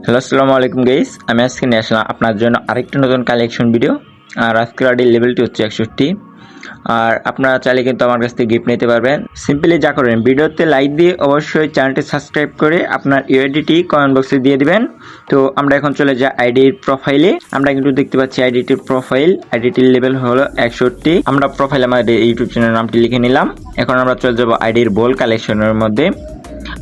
Hello, আসসালামু আলাইকুম guys. আমি আজকে নিয়ে আসলাম আপনার জন্য আরেকটা নতুন কালেকশন ভিডিও। আর আজকের আইডির লেভেলটি হচ্ছে 61। আর আপনারা চাইলে কিন্তু আমার কাছ থেকে গিফট নিতে পারবেন। সিম্পলি যা করবেন, ভিডিওতে লাইক দিয়ে অবশ্যই চ্যানেলটি সাবস্ক্রাইব করে আপনার ইউআইডিটি কমেন্ট বক্সে দিয়ে দিবেন। তো আমরা এখন চলে যাই আইডির প্রোফাইলে। আমরা কিন্তু দেখতে পাচ্ছি আইডিটির প্রোফাইল, আইডিটির লেভেল হলো 61। আমরা প্রোফাইলে আমাদের ইউটিউব চ্যানেল নামটি লিখে নিলাম। এখন আমরা চলে যাব আইডির বোল কালেকশনের মধ্যে।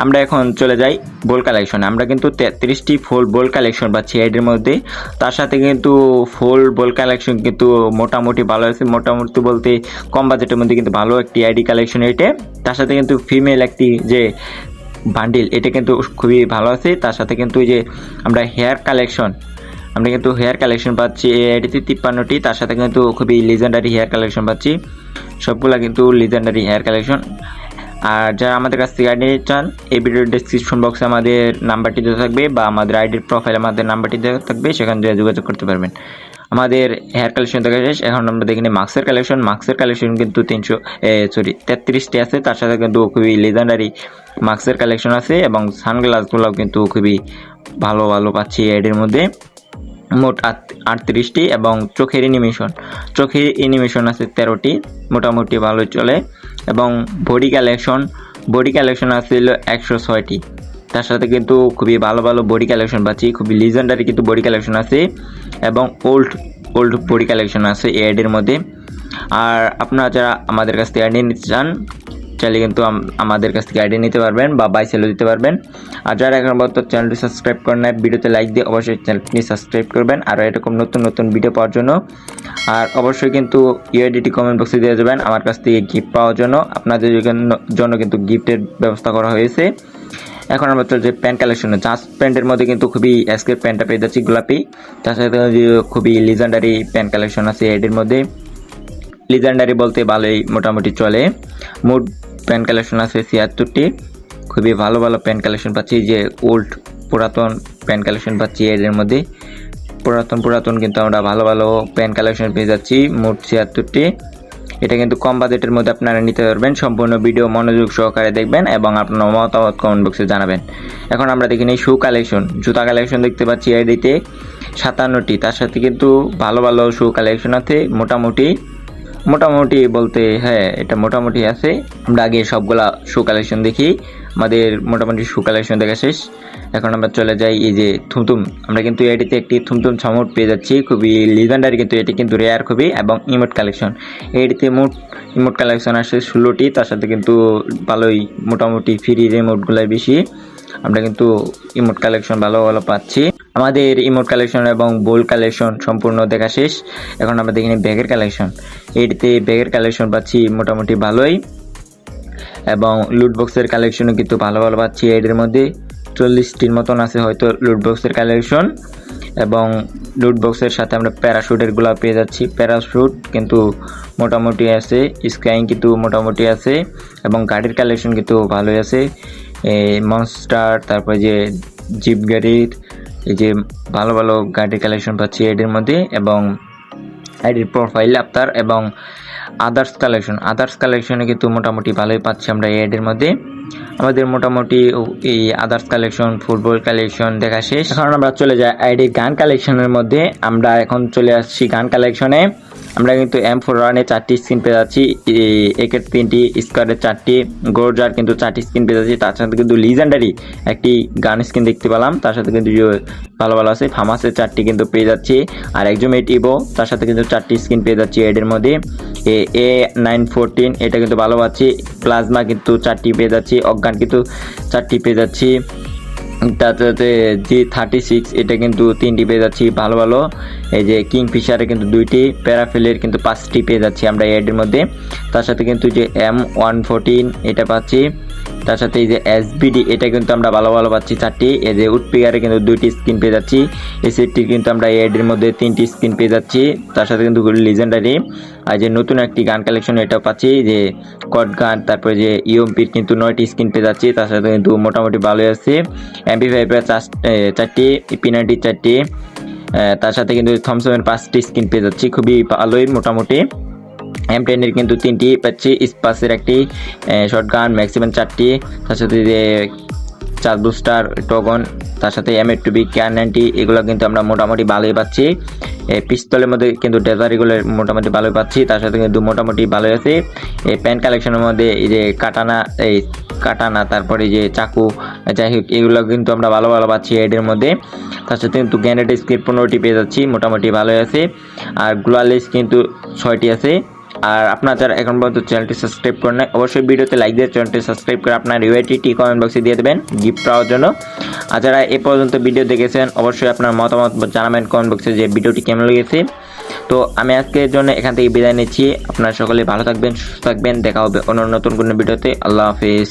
আমরা এখন চলে যাই বোল কালেকশনে। আমরা কিন্তু 33টি ফুল বোল কালেকশন পাচ্ছি আইডির মধ্যে। তার সাথে কিন্তু ফুল বোল কালেকশন কিন্তু মোটামুটি ভালো আছে। মোটামুটি বলতে কম বাজেটের মধ্যে কিন্তু ভালো একটি আইডি কালেকশন এটা। তার সাথে কিন্তু ফিমেল একটি যে বান্ডিল, এটা কিন্তু খুবই ভালো আছে। তার সাথে কিন্তু যে আমরা হেয়ার কালেকশন পাচ্ছি এই আইডিতে 53টি। তার সাথে কিন্তু খুবই লিজেন্ডারি হেয়ার কালেকশন পাচ্ছি, সবগুলা কিন্তু লিজেন্ডারি হেয়ার কালেকশন। আর যারা আমাদের কাছ থেকে আইডি চান, এই ভিডিওর ডেসক্রিপশন বক্সে আমাদের নাম্বারটি দেওয়া থাকবে বা আমাদের আইডির প্রোফাইলে আমাদের নাম্বারটি দেওয়া থাকবে, সেখান থেকে যোগাযোগ করতে পারবেন। আমাদের হেয়ার কালেকশন দেখা শেষ। এখন আমরা দেখি মাস্কের কালেকশন কিন্তু 33টি আছে। তার সাথে কিন্তু খুবই লিজেন্ডারি মাস্কের কালেকশন আছে এবং সানগ্লাসগুলোও কিন্তু খুবই ভালো ভালো পাচ্ছি আইডির মধ্যে। মোট 38টি এবং চোখের এনিমেশন আছে 13টি, মোটামুটি ভালো চলে। এবং বডি কালেকশন আছে 106টি। তার সাথে কিন্তু খুবই ভালো ভালো বডি কালেকশন পাচ্ছি, খুবই লিজেন্ডারি কিন্তু বডি কালেকশন আছে এবং ওল্ড বডি কালেকশন আছে এই আইডির মধ্যে। আর আপনারা যারা আমাদের কাছ থেকে আইডি নিতে চান, চাইলে কিন্তু আমাদের কাছ থেকে আইডি নিতে পারবেন বা বাই সেলও দিতে পারবেন। আর যারা এখন পর্যন্ত চ্যানেলটি সাবস্ক্রাইব করেন না, ভিডিওতে লাইক দিয়ে অবশ্যই চ্যানেলটি সাবস্ক্রাইব করবেন আর এরকম নতুন ভিডিও পাওয়ার জন্য। আর অবশ্যই কিন্তু ইউআইডিটি কমেন্ট বক্সে দিয়ে যাবেন আমার কাছ থেকে গিফট পাওয়ার জন্য। আপনাদের জন্য কিন্তু গিফটের ব্যবস্থা করা হয়েছে। এখন আমরা চলছে প্যান্ট কালেকশনে। জাস্ট প্যান্টের মধ্যে কিন্তু খুবই এসকের প্যান্টটা পেয়ে যাচ্ছি গোলাপি। তার সাথে খুবই লিজেন্ডারি প্যান্ট কালেকশন আছে এডির মধ্যে। লিজেন্ডারি বলতে ভালোই মোটামুটি চলে। মোট প্যান্ট কালেকশন আছে 76টি। খুবই ভালো প্যান্ট কালেকশন পাচ্ছি, যে পুরাতন প্যান্ট কালেকশন পাচ্ছি এর মধ্যে। পুরাতন কিন্তু আমরা ভালো প্যান্ট কালেকশন পেয়ে যাচ্ছি, মোট 76টি। এটা কিন্তু কম বাজেটের মধ্যে আপনারা নিতে পারবেন। সম্পূর্ণ ভিডিও মনোযোগ সহকারে দেখবেন এবং আপনার মতামত কমেন্ট বক্সে জানাবেন। এখন আমরা দেখি নিই জুতা কালেকশন দেখতে পাচ্ছি আইডিতে 57টি। তার সাথে কিন্তু ভালো শু কালেকশন আছে মোটামুটি বলতে হ্যাঁ, এটা মোটামুটি আছে। আমরা আগে সবগুলা শু কালেকশন দেখি। আমাদের মোটামুটি শু কালেকশন দেখা শেষ। এখন আমরা চলে যাই এই যে থুমথুম। আমরা কিন্তু এটিতে একটি থুমথুম ছামুট পেয়ে যাচ্ছি, খুবই লিজেন্ডারি কিন্তু এটি কিন্তু রেয়ার খুবই। এবং ইমোট কালেকশন, এটিতে মোট ইমোট কালেকশন আসছে 16টি। তার সাথে কিন্তু ভালোই মোটামুটি ফ্রি রিমোটগুলাই বেশি। আমরা কিন্তু ইমোট কালেকশন ভালো পাচ্ছি। আমাদের ইমোট কালেকশন এবং বোল কালেকশন সম্পূর্ণ দেখা শেষ। এখন আমরা দেখিনি ব্যাগের কালেকশন। এটিতে ব্যাগের কালেকশন পাচ্ছি মোটামুটি ভালোই এবং লুট বক্সের কালেকশনও কিন্তু ভালো পাচ্ছি। এর মধ্যে 40টির মতন আছে হয়তো লুট বক্সের কালেকশন। এবং লুট বক্সের সাথে আমরা প্যারাশুটের গুলা পেয়ে যাচ্ছি। প্যারাশুট কিন্তু মোটামুটি আছে, স্কাইং কিন্তু মোটামুটি আছে এবং গাড়ির কালেকশন কিন্তু ভালোই আছে। মনস্টার, তারপরে যে জিপ গাড়ির, এই যে ভালো গাড়ির কালেকশন পাচ্ছি এর মধ্যে। এবং আইডির প্রোফাইল আফতার এবং আদার্স কালেকশনে কিন্তু মোটামুটি ভালোই পাচ্ছি আমরা এই আইডির মধ্যে। আমাদের মোটামুটি এই আদার্স কালেকশন, ফুটবল কালেকশন দেখা শেষ। এখন আমরা চলে যাই আইডির গান কালেকশনের মধ্যে। আমরা এখন চলে আসছি গান কালেকশনে। আমরা কিন্তু M4 4টি স্কিন পেয়ে যাচ্ছি, একের 3টি, স্কোয়ারের 4টি, গোর্জার কিন্তু 4টি স্কিন পেয়ে যাচ্ছি। তার সাথে কিন্তু লিজেন্ডারি একটি গান স্কিন দেখতে পেলাম। তার সাথে কিন্তু ভালো আছে ফামাসের 4টি কিন্তু পেয়ে যাচ্ছি। আর একজমেট ইভো, তার সাথে কিন্তু 4টি স্কিন পেয়ে যাচ্ছি এর মধ্যে। A914 এটা কিন্তু ভালো পাচ্ছি। প্লাজমা কিন্তু 4টি পেয়ে যাচ্ছি। অজ্ঞান কিন্তু 4টি পেয়ে যাচ্ছি। তার সাথে G36 এটা কিন্তু 3টি পেয়ে যাচ্ছি ভালো। এই যে কিংফিশারে কিন্তু 2টি, প্যারাফিলের কিন্তু 5টি পেয়ে যাচ্ছি আমরা এর মধ্যে। তার সাথে কিন্তু যে M114 এটা পাচ্ছি। তার সাথে এই যে SBD এটা কিন্তু আমরা ভালো পাচ্ছি 4টি। এই যে উডপিকারে কিন্তু 2টি স্কিন পেয়ে যাচ্ছি। এসএটি কিন্তু আমরা এর মধ্যে 3টি স্কিন পেয়ে যাচ্ছি। তার সাথে কিন্তু লিজেন্ডারি আর যে নতুন একটি গান কালেকশন এটা পাচ্ছি, যে কট গান, তারপরে যে ইউএমপির কিন্তু 9টি স্কিন পেয়ে যাচ্ছি। তার সাথে কিন্তু মোটামুটি ভালোই আছে। MP5 এর 4টি, P90 4টি, তার সাথে কিন্তু থমসনের 5টি স্কিন পেয়ে যাচ্ছি, খুবই ভালোই মোটামুটি। M10 এর কিন্তু 3টি পাচ্ছি, স্পাসের একটি, শর্টগান ম্যাক্সিমাম 4টি, তার সাথে যে চার বুস্টার টোকন, তার সাথে M8 K90 এগুলো কিন্তু আমরা মোটামুটি ভালোই পাচ্ছি। এই পিস্তলের মধ্যে কিন্তু ডেজারিগুলো মোটামুটি ভালোই পাচ্ছি, তার সাথে কিন্তু মোটামুটি ভালোই আছে। এই প্যান কালেকশনের মধ্যে এই যে কাটানা তারপরে যে চাকু, যাই হোক এগুলো কিন্তু আমরা ভালো পাচ্ছি এর মধ্যে। তার সাথে কিন্তু গ্যানেট স্কিপ 15টি পেয়ে যাচ্ছি, মোটামুটি ভালোই আছে। আর গ্লোয়ালিস কিন্তু 6টি আছে। আর আপনারা যারা এখন পর্যন্ত চ্যানেলটি সাবস্ক্রাইব করেন নাই, অবশ্যই ভিডিওতে লাইক দিয়ে চ্যানেলটি সাবস্ক্রাইব করে আপনার ইউআইটি কমেন্ট বক্সে দিয়ে দেবেন গিফট পাওয়ার জন্য। আর যারা এ পর্যন্ত ভিডিও দেখেছেন অবশ্যই আপনার মতামত জানাবেন কমেন্ট বক্সে যে ভিডিওটি কেমন লেগেছে। তো আমি আজকের জন্য এখান থেকে বিদায় নিচ্ছি। আপনারা সকলে ভালো থাকবেন, সুস্থ থাকবেন, দেখা হবে অন্য নতুন কোনো ভিডিওতে। আল্লাহ হাফেজ।